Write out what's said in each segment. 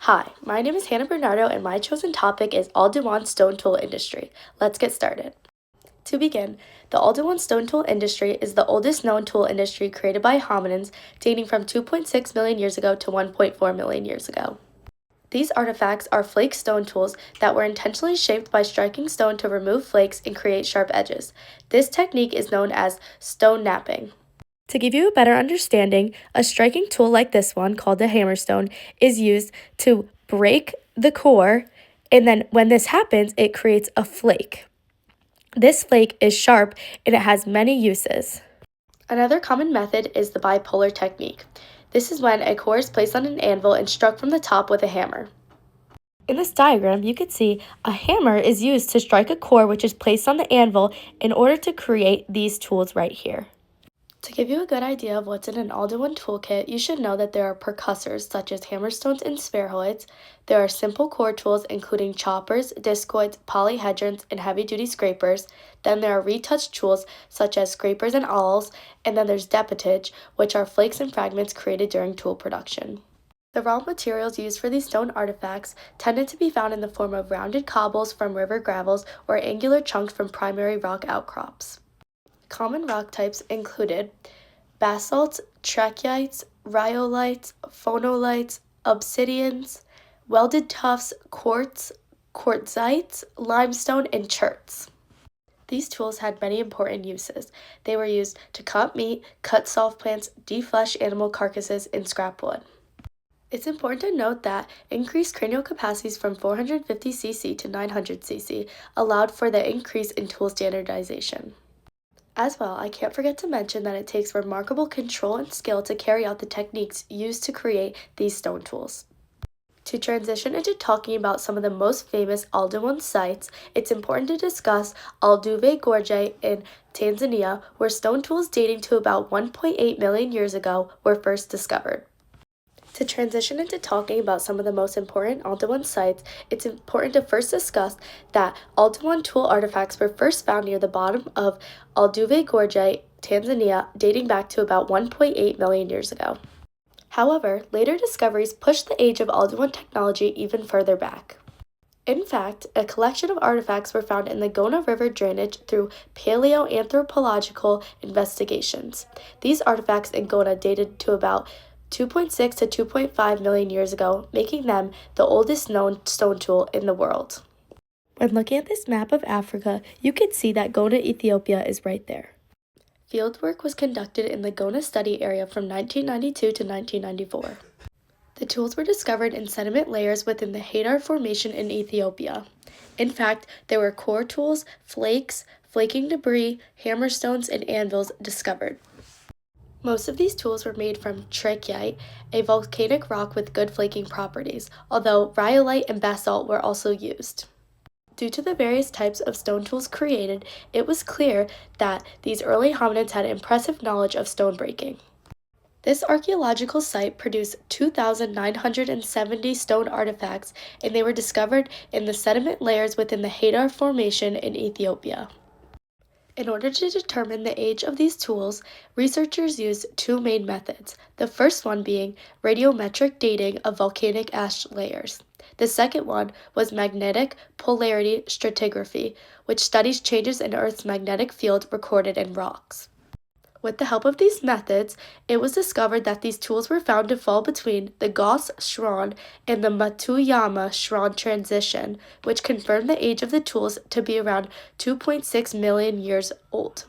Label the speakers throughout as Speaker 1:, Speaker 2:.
Speaker 1: Hi, my name is Hannah Bernardo and my chosen topic is Aldewan stone tool industry. Let's get started. To begin, the Aldewan stone tool industry is the oldest known tool industry created by hominins dating from 2.6 million years ago to 1.4 million years ago. These artifacts are flake stone tools that were intentionally shaped by striking stone to remove flakes and create sharp edges. This technique is known as stone knapping. To give you a better understanding, a striking tool like this one, called a hammerstone, is used to break the core, and then when this happens, it creates a flake. This flake is sharp and it has many uses. Another common method is the bipolar technique. This is when a core is placed on an anvil and struck from the top with a hammer. In this diagram, you can see a hammer is used to strike a core which is placed on the anvil in order to create these tools right here. To give you a good idea of what's in an Aldewan toolkit, you should know that there are percussors such as hammerstones and spheroids. There are simple core tools including choppers, discoids, polyhedrons, and heavy-duty scrapers. Then there are retouched tools such as scrapers and awls, and then there's depotage, which are flakes and fragments created during tool production. The raw materials used for these stone artifacts tended to be found in the form of rounded cobbles from river gravels or angular chunks from primary rock outcrops. Common rock types included basalts, trachytes, rhyolites, phonolites, obsidians, welded tuffs, quartz, quartzites, limestone, and cherts. These tools had many important uses. They were used to cut meat, cut soft plants, deflesh animal carcasses, and scrap wood. It's important to note that increased cranial capacities from 450 cc to 900 cc allowed for the increase in tool standardization. As well, I can't forget to mention that it takes remarkable control and skill to carry out the techniques used to create these stone tools. To transition into talking about some of the most famous Aldewan sites, it's important to discuss Alduve Gorge in Tanzania, where stone tools dating to about 1.8 million years ago were first discovered. To transition into talking about some of the most important Aldewan sites, it's important to first discuss that Aldewan tool artifacts were first found near the bottom of Alduve Gorge, Tanzania, dating back to about 1.8 million years ago. However, later discoveries pushed the age of Aldewan technology even further back. In fact, a collection of artifacts were found in the Gona River drainage through paleoanthropological investigations. These artifacts in Gona dated to about 2.6 to 2.5 million years ago, making them the oldest known stone tool in the world. When looking at this map of Africa, you can see that Gona, Ethiopia is right there. Fieldwork was conducted in the Gona study area from 1992 to 1994. The tools were discovered in sediment layers within the Hadar Formation in Ethiopia. In fact, there were core tools, flakes, flaking debris, hammerstones, and anvils discovered. Most of these tools were made from trachyte, a volcanic rock with good flaking properties, although rhyolite and basalt were also used. Due to the various types of stone tools created, it was clear that these early hominids had impressive knowledge of stone breaking. This archaeological site produced 2,970 stone artifacts, and they were discovered in the sediment layers within the Hadar Formation in Ethiopia. In order to determine the age of these tools, researchers used two main methods, the first one being radiometric dating of volcanic ash layers. The second one was magnetic polarity stratigraphy, which studies changes in Earth's magnetic field recorded in rocks. With the help of these methods, it was discovered that these tools were found to fall between the Gauss-Schronn and the Matuyama-Schronn transition, which confirmed the age of the tools to be around 2.6 million years old.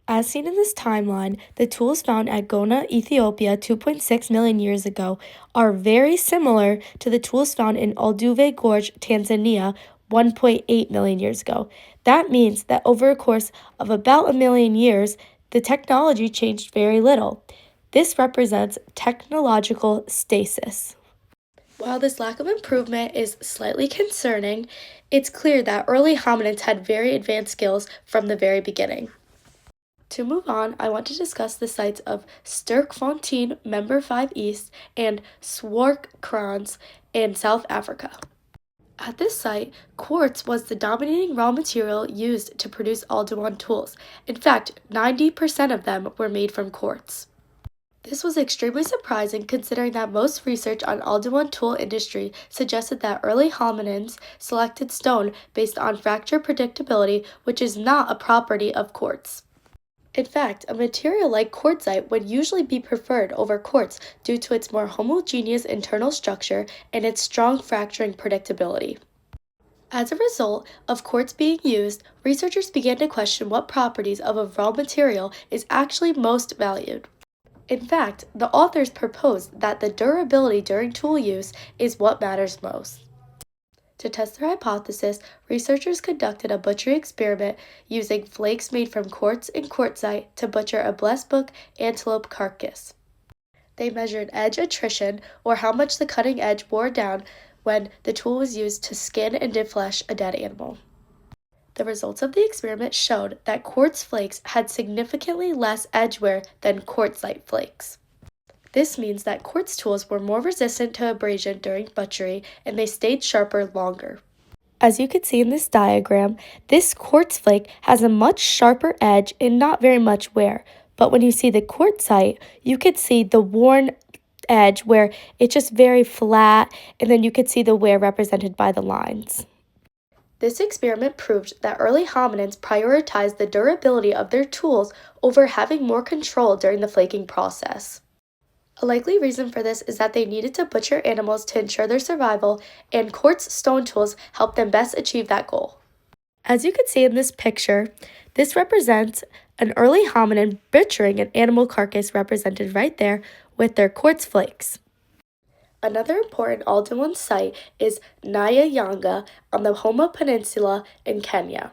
Speaker 1: As seen in this timeline, the tools found at Gona, Ethiopia 2.6 million years ago are very similar to the tools found in Alduve Gorge, Tanzania 1.8 million years ago. That means that over a course of about a million years, the technology changed very little. This represents technological stasis. While this lack of improvement is slightly concerning, it's clear that early hominids had very advanced skills from the very beginning. To move on, I want to discuss the sites of Sterkfontein, Member 5 East, and Swartkrans in South Africa. At this site, quartz was the dominating raw material used to produce Aldewan tools. In fact, 90% of them were made from quartz. This was extremely surprising considering that most research on Aldebaran tool industry suggested that early hominins selected stone based on fracture predictability, which is not a property of quartz. In fact, a material like quartzite would usually be preferred over quartz due to its more homogeneous internal structure and its strong fracturing predictability. As a result of quartz being used, researchers began to question what properties of a raw material is actually most valued. In fact, the authors proposed that the durability during tool use is what matters most. To test their hypothesis, researchers conducted a butchery experiment using flakes made from quartz and quartzite to butcher a blesbok antelope carcass. They measured edge attrition, or how much the cutting edge wore down when the tool was used to skin and deflesh a dead animal. The results of the experiment showed that quartz flakes had significantly less edge wear than quartzite flakes. This means that quartz tools were more resistant to abrasion during butchery and they stayed sharper longer. As you can see in this diagram, this quartz flake has a much sharper edge and not very much wear. But when you see the quartzite, you could see the worn edge where it's just very flat, and then you could see the wear represented by the lines. This experiment proved that early hominins prioritized the durability of their tools over having more control during the flaking process. A likely reason for this is that they needed to butcher animals to ensure their survival, and quartz stone tools helped them best achieve that goal. As you can see in this picture, this represents an early hominin butchering an animal carcass represented right there with their quartz flakes. Another important Aldebaran site is Nyayanga on the Homa Peninsula in Kenya.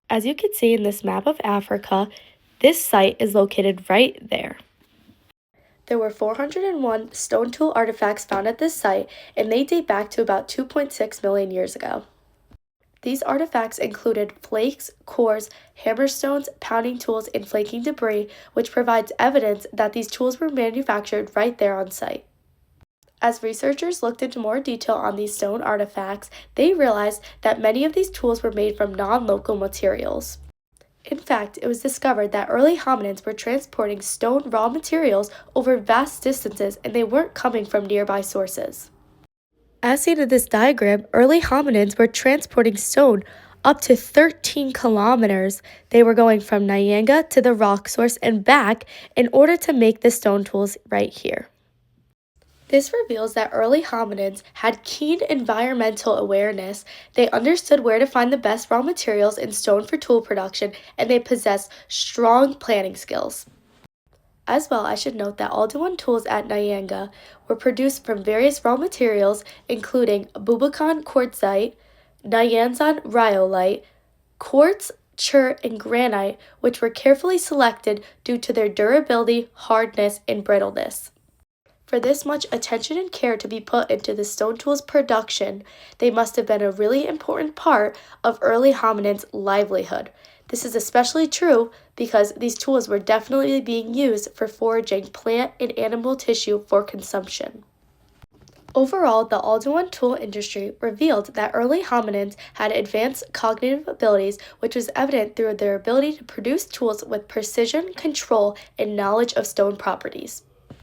Speaker 1: As you can see in this map of Africa, this site is located right there. There were 401 stone tool artifacts found at this site, and they date back to about 2.6 million years ago. These artifacts included flakes, cores, hammerstones, pounding tools, and flaking debris, which provides evidence that these tools were manufactured right there on site. As researchers looked into more detail on these stone artifacts, they realized that many of these tools were made from non-local materials. In fact, it was discovered that early hominins were transporting stone raw materials over vast distances, and they weren't coming from nearby sources. As seen in this diagram, early hominins were transporting stone up to 13 kilometers. They were going from Nyanga to the rock source and back in order to make the stone tools right here. This reveals that early hominins had keen environmental awareness, they understood where to find the best raw materials in stone for tool production, and they possessed strong planning skills. As well, I should note that Aldebaran tools at Nyanga were produced from various raw materials, including Bubukan quartzite, Nyanzan rhyolite, quartz, chert, and granite, which were carefully selected due to their durability, hardness, and brittleness. For this much attention and care to be put into the stone tools production, they must have been a really important part of early hominins' livelihood. This is especially true because these tools were definitely being used for foraging plant and animal tissue for consumption. Overall, the Aldebaran tool industry revealed that early hominins had advanced cognitive abilities, which was evident through their ability to produce tools with precision, control, and knowledge of stone properties.